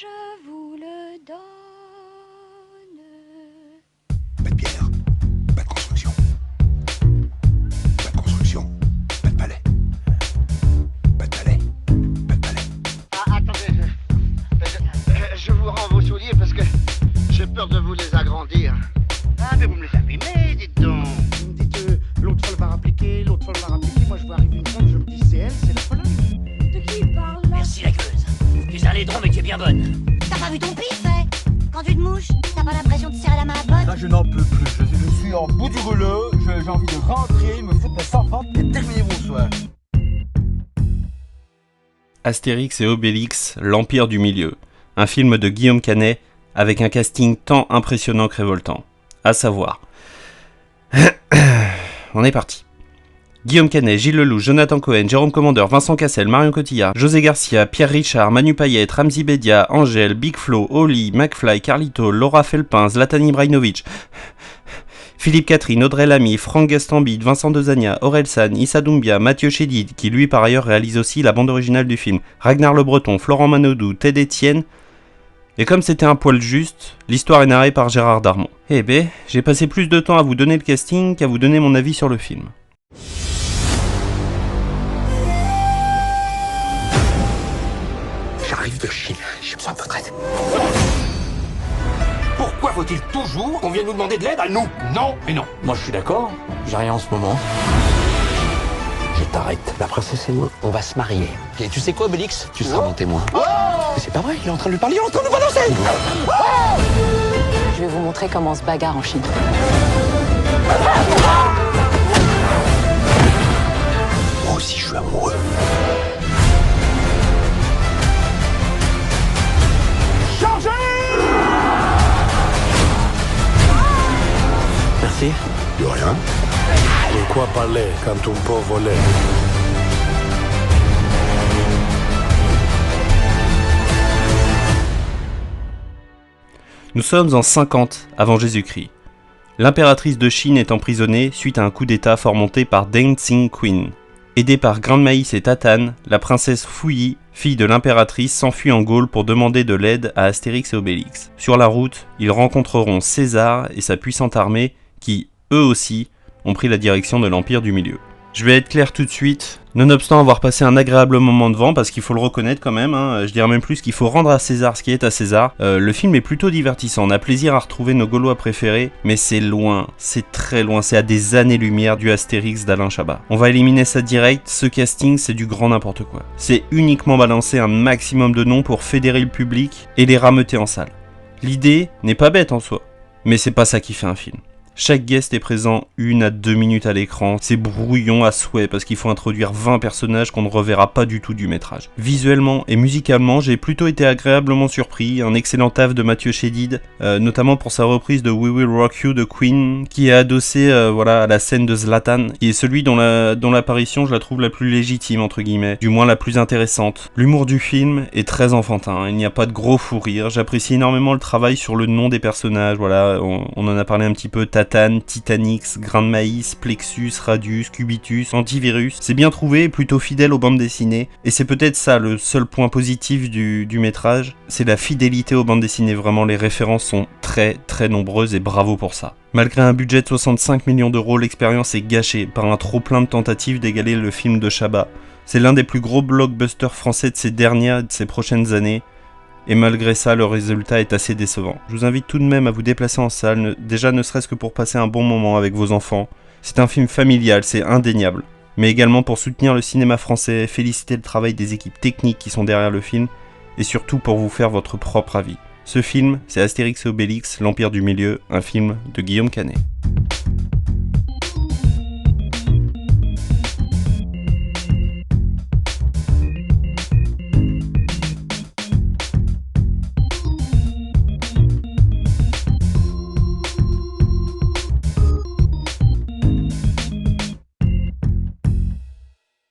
je vous le donne. Pas de pierre, pas de construction. Pas de construction, pas de palais. Pas de palais, pas de palais. Ah, attendez, je vous rends vos souliers parce que j'ai peur de vous les agrandir. Ah, mais vous me les abîmez, dites donc. Vous me dites, l'autre folle va rappliquer, l'autre folle va rappliquer. Moi, je vois arriver une femme, je me dis, c'est elle, c'est la folle. De qui il parle là? Merci la gueuse. Tu es un laidron mais tu es bien bonne. T'as pas vu ton pif, hein? Quand tu te mouches, t'as pas l'impression de serrer la main à pote? Là, je n'en peux plus. Je suis en bout du rouleau. J'ai envie de rentrer, me foutre mes enfants et terminer mon soir. Astérix et Obélix, l'Empire du Milieu. Un film de Guillaume Canet avec un casting tant impressionnant que révoltant. À savoir... On est parti. Guillaume Canet, Gilles Lelouch, Jonathan Cohen, Jérôme Commandeur, Vincent Cassel, Marion Cotillard, José Garcia, Pierre Richard, Manu Payette, Ramzy Bedia, Angèle, Big Flo, Oli, McFly, Carlito, Laura Felpin, Zlatan Ibrahimovic, Philippe Catherine, Audrey Lamy, Franck Gastambide, Vincent Dezania, Orelsan, Issa Doumbia, Mathieu Chédid, qui lui par ailleurs réalise aussi la bande originale du film, Ragnar Le Breton, Florent Manodou, Ted Etienne. Et comme c'était un poil juste, l'histoire est narrée par Gérard Darmon. Eh ben, j'ai passé plus de temps à vous donner le casting qu'à vous donner mon avis sur le film. J'arrive de Chine, j'ai besoin de votre aide. Pourquoi faut-il toujours qu'on vienne nous demander de l'aide à nous? Non et non. Moi, je suis d'accord. J'ai rien en ce moment. Je t'arrête. La princesse et moi, on va se marier. Et tu sais quoi, Obélix? Tu seras mon témoin. Mais c'est pas vrai, il est en train de lui parler, il est en train de nous balancer. Je vais vous montrer comment on se bagarre en Chine. Moi aussi, je suis amoureux. Merci. De rien. De quoi parler quand on peut voler? Nous sommes en 50 avant Jésus-Christ. L'impératrice de Chine est emprisonnée suite à un coup d'état fomenté par Deng Xing-Qin. Aidée par Grain de Maïs et Tatane, la princesse Fouilly, fille de l'impératrice, s'enfuit en Gaule pour demander de l'aide à Astérix et Obélix. Sur la route, ils rencontreront César et sa puissante armée qui, eux aussi, ont pris la direction de l'Empire du Milieu. Je vais être clair tout de suite, nonobstant avoir passé un agréable moment devant, parce qu'il faut le reconnaître quand même, je dirais même plus qu'il faut rendre à César ce qui est à César, le film est plutôt divertissant, on a plaisir à retrouver nos Gaulois préférés, mais c'est loin, c'est très loin, c'est à des années-lumière du Astérix d'Alain Chabat. On va éliminer ça direct, ce casting c'est du grand n'importe quoi. C'est uniquement balancer un maximum de noms pour fédérer le public et les rameuter en salle. L'idée n'est pas bête en soi, mais c'est pas ça qui fait un film. Chaque guest est présent 1 à 2 minutes à l'écran, c'est brouillon à souhait parce qu'il faut introduire 20 personnages qu'on ne reverra pas du tout du métrage. Visuellement et musicalement, j'ai plutôt été agréablement surpris, un excellent taf de Mathieu Chédid, notamment pour sa reprise de We Will Rock You de Queen, qui est adossé à la scène de Zlatan, qui est celui dont l'apparition je la trouve la plus légitime entre guillemets, du moins la plus intéressante. L'humour du film est très enfantin, il n'y a pas de gros fou rire, j'apprécie énormément le travail sur le nom des personnages, voilà, on en a parlé un petit peu, Tatane, Titanix, Grain de Maïs, Plexus, Radius, Cubitus, Antivirus. C'est bien trouvé et plutôt fidèle aux bandes dessinées. Et c'est peut-être ça le seul point positif du métrage, c'est la fidélité aux bandes dessinées. Vraiment, les références sont très très nombreuses et bravo pour ça. Malgré un budget de 65 millions d'euros, l'expérience est gâchée par un trop plein de tentatives d'égaler le film de Chabat. C'est l'un des plus gros blockbusters français de ces dernières et de ces prochaines années. Et malgré ça, le résultat est assez décevant. Je vous invite tout de même à vous déplacer en salle, déjà ne serait-ce que pour passer un bon moment avec vos enfants. C'est un film familial, c'est indéniable. Mais également pour soutenir le cinéma français, féliciter le travail des équipes techniques qui sont derrière le film, et surtout pour vous faire votre propre avis. Ce film, c'est Astérix et Obélix, l'Empire du Milieu, un film de Guillaume Canet.